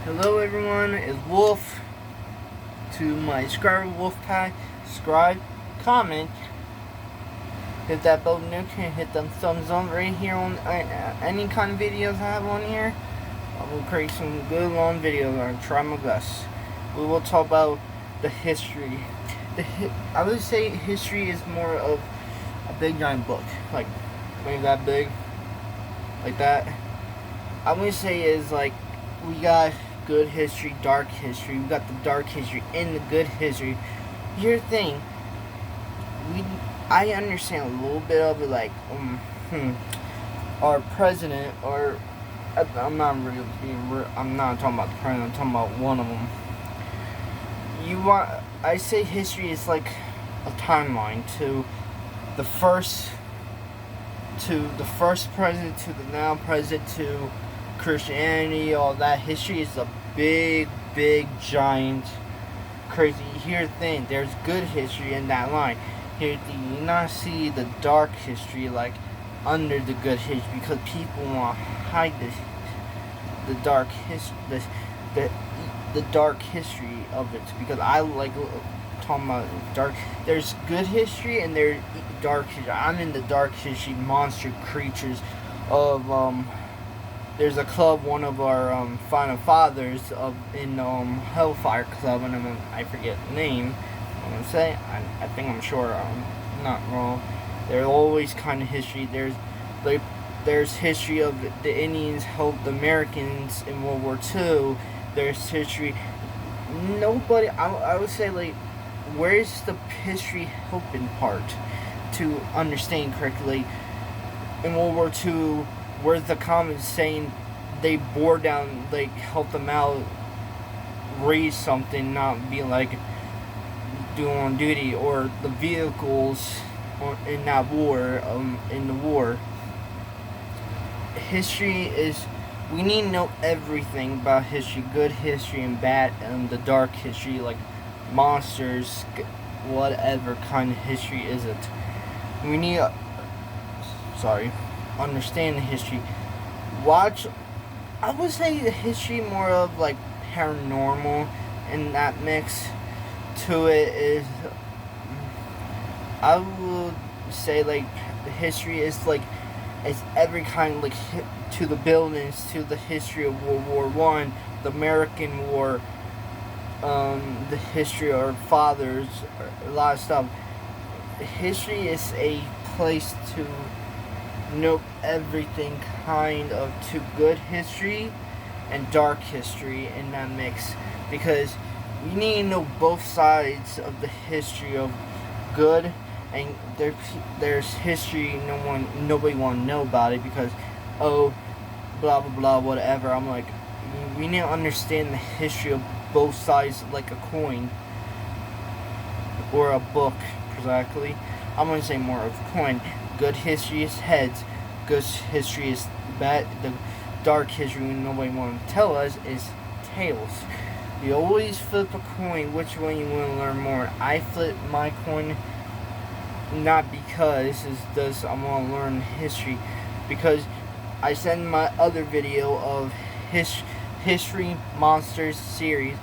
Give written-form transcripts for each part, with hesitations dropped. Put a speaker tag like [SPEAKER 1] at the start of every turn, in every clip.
[SPEAKER 1] Hello everyone, it's Wolf. To my subscriber Wolfpack, subscribe, comment, hit that bell notification, hit them thumbs up right here on any kind of videos I have on here. I will create some good long videos. I'll try my best. We will talk about the history. I would say history is more of a big giant book, like maybe that big, like that. I would say is like we got good history, dark history. We got the dark history and the good history. Here's the thing. I understand a little bit of it, like our president, or I'm not really being. I'm not talking about the president. I'm talking about one of them. I say history is like a timeline to the first president, to the now president, to Christianity, all that. History is a big, giant, crazy. Here's the thing, there's good history in that line. Here, do you not see the dark history, like, under the good history, because people want to hide the dark history, the dark history of it, because I like talking about dark. There's good history and there's dark history. I'm in the dark history, monster creatures of there's a club, one of our final fathers in Hellfire Club, and I forget the name. I'm gonna say I think I'm sure I'm not wrong. There's always kind of history. There's history of the Indians helped the Americans in World War II. There's history. Nobody, I would say, like, where's the history helping part to understand correctly? In World War II, where's the comments saying they bore down, like, help them out, raise something, not be like doing on duty, or the vehicles in that war, in the war. History is, we need to know everything about history, good history and bad, and the dark history, like monsters, whatever kind of history is it. We need, understand the history. Watch, I would say the history more of like paranormal, and that mix to it is, I would say, like, the history is like, it's every kind, like, to the buildings, to the history of World War One, the American War, the history of our fathers, a lot of stuff. History is a place to know everything, kind of, to good history and dark history in that mix, because you need to know both sides of the history of good, and there's history nobody want to know about it, because blah blah blah whatever. I'm like, we need to understand the history of both sides, like a coin or a book, exactly. I'm gonna say more of a coin. Good history is heads, good history is bad. The dark history nobody want to tell us is tails. You always flip a coin, which one you want to learn more. I flip my coin not because I want to learn history, because I send my other video of history monsters series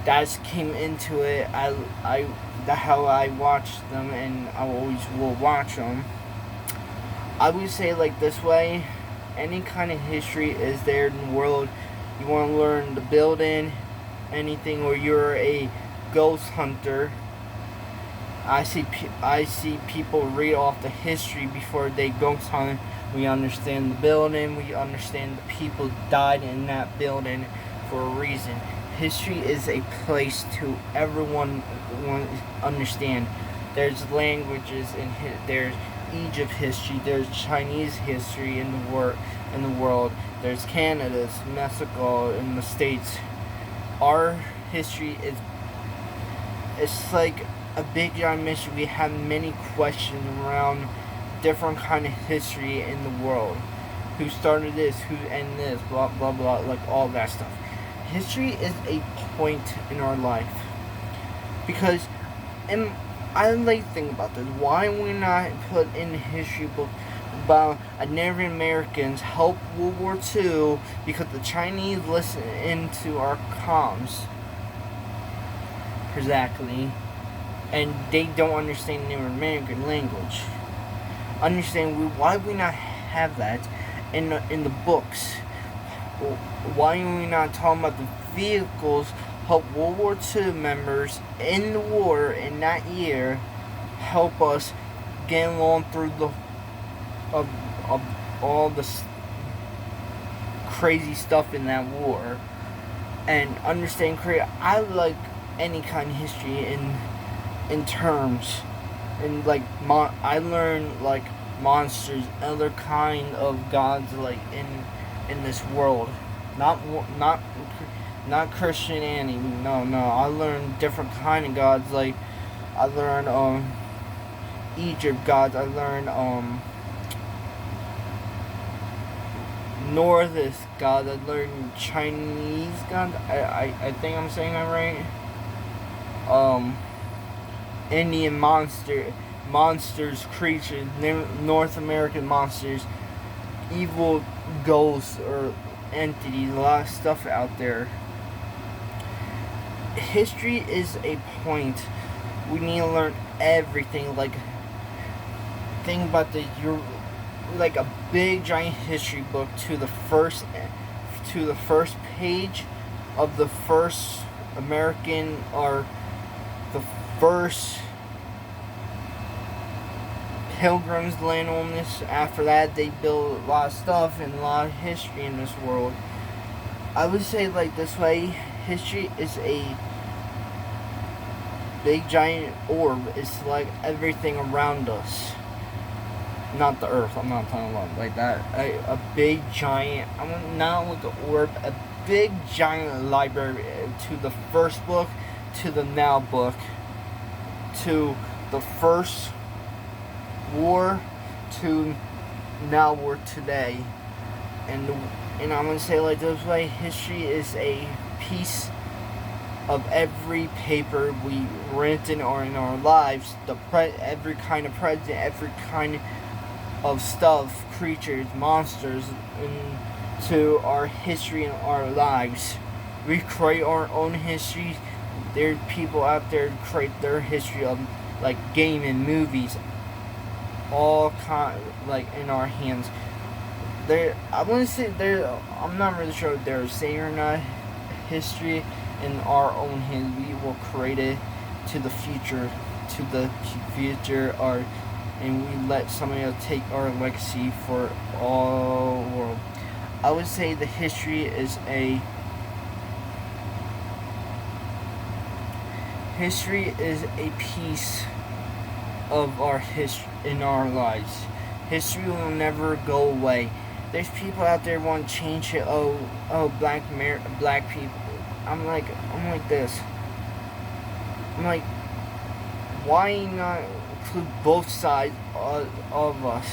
[SPEAKER 1] that came into it. That's how I watch them, and I always will watch them. I would say, like, this way, any kind of history is there in the world. You want to learn the building, anything, or you're a ghost hunter. I see people read off the history before they ghost hunt. We understand the building. We understand the people died in that building for a reason. History is a place to everyone understand. There's languages there's Egypt history. There's Chinese history in the world. There's Canada's, Mexico, in the States. Our history is, it's like a big giant mystery. We have many questions around different kind of history in the world. Who started this? Who ended this? Blah blah blah. Like all that stuff. History is a point in our life, because, and I like to think about this. Why we not put in the history book about Native Americans helped World War II because the Chinese listened into our comms. Exactly. And they don't understand Native American language. Understand why we not have that in the books? Why are we not talking about the vehicles help World War II members in the war in that year help us get along through the of all the crazy stuff in that war and understand Korea. I like any kind of history in terms and like I learned like monsters, other kind of gods like in this world, not Christianity. No, I learned different kind of gods. Like I learned Egypt gods. I learned Nordic gods. I learned Chinese gods. I think I'm saying that right. Indian monsters, creatures, North American monsters, evil ghosts or entities, a lot of stuff out there. History is a point. We need to learn everything. Like, think about you're like a big giant history book to the first page of the first American or the first Pilgrims land on this. After that, they built a lot of stuff and a lot of history in this world. I would say like this way, history is a big giant orb. It's like everything around us. Not the earth, I'm not talking about like that. A big giant, I'm not like an orb, a big giant library to the first book, to the now book, to the first war, to now war today. And I'm gonna say like this way, history is a piece of every paper we rent in our lives. Every kind of president, every kind of stuff, creatures, monsters, into our history and our lives. We create our own history. There are people out there who create their history of like gaming, movies, all kind like in our hands. I want to say I'm not really sure if they're saying or not. History in our own hands. We will create it to the future, and we let somebody else take our legacy for all world. I would say the history is a piece of our history in our lives. History will never go away. There's people out there want to change it. Oh, black people. I'm like this. I'm like, why not include both sides of us?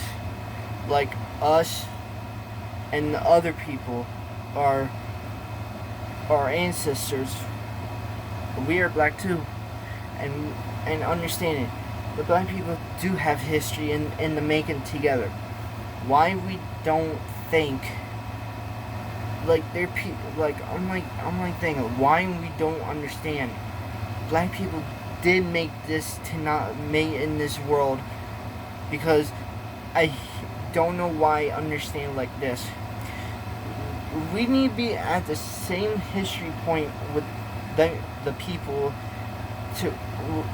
[SPEAKER 1] Like us and the other people, our ancestors. We are black too, and understand it. The black people do have history in the making together. Why we don't think like they're people like I'm like thinking why we don't understand black people did make this to not make in this world, because I don't know why I understand like this. We need to be at the same history point with the people.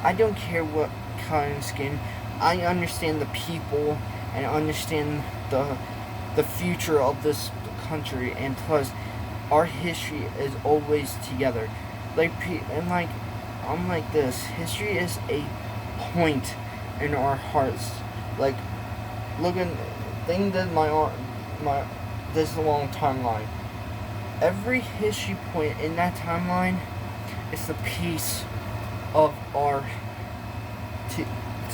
[SPEAKER 1] I don't care what kind of skin. I understand the people and understand the future of this country, and plus our history is always together. I'm like this. History is a point in our hearts. Like think that this long timeline. Every history point in that timeline is a piece of our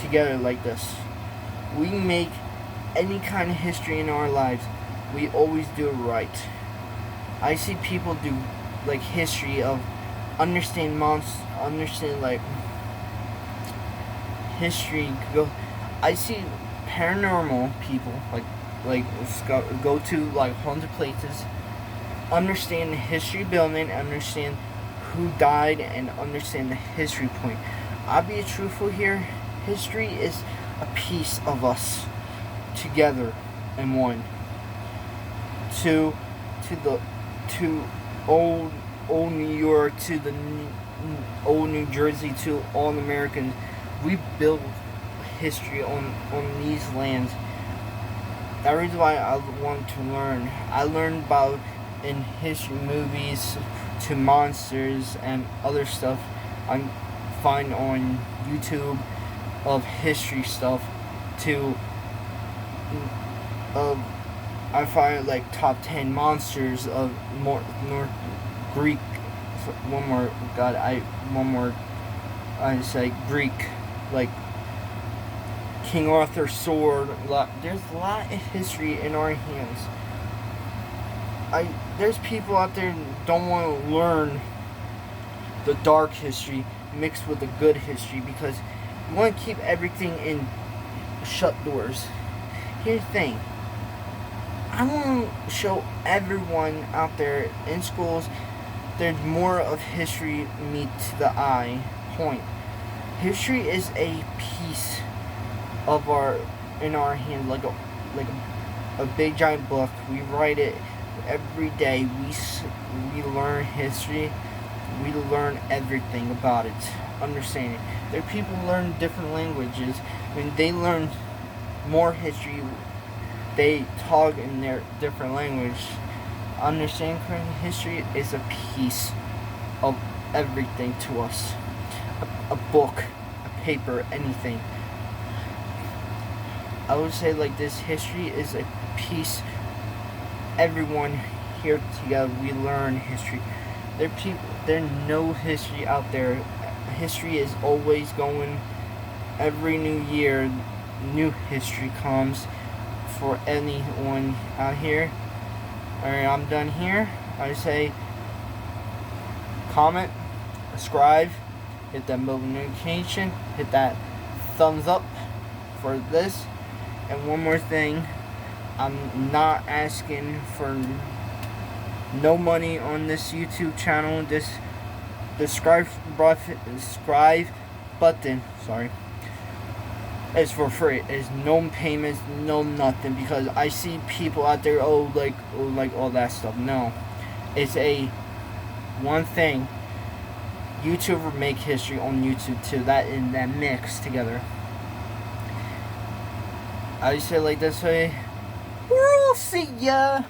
[SPEAKER 1] together like this. We make any kind of history in our lives. We always do it right. I see people do like history of understand like history go. I see paranormal people, like go to like haunted places, understand the history building, understand who died, and understand the history point. I'll be truthful here. History is a piece of us together in one. To to old New York, to the old New Jersey, to all Americans, we build history on these lands. That reason why I want to learn. I learned about in history movies to monsters and other stuff I find on YouTube of history stuff to I find like top 10 monsters of North Greek. One more I say Greek, like King Arthur's sword. There's a lot of history in our hands. There's people out there that don't want to learn the dark history mixed with the good history because you want to keep everything in shut doors. Here's the thing. I want to show everyone out there in schools there's more of history meet the eye point. History is a piece of in our hand, like a big giant book. We write it every day. We learn history. We learn everything about it. Understand it. There are people who learn different languages. When they learn more history, they talk in their different language. Understanding current history is a piece of everything to us. A book, a paper, anything. I would say like this, history is a piece. Everyone here together, we learn history. There's no history out there. History is always going. Every new year, new history comes for anyone out here. Alright, I'm done here. I say comment, subscribe, hit that bell notification, hit that thumbs up for this. And one more thing, I'm not asking for no money on this YouTube channel. This subscribe button, it's for free. It's no payments, no nothing. Because I see people out there, like all that stuff. No, it's a one thing. YouTube will make history on YouTube too. That mix together. I say like this way. We'll see ya.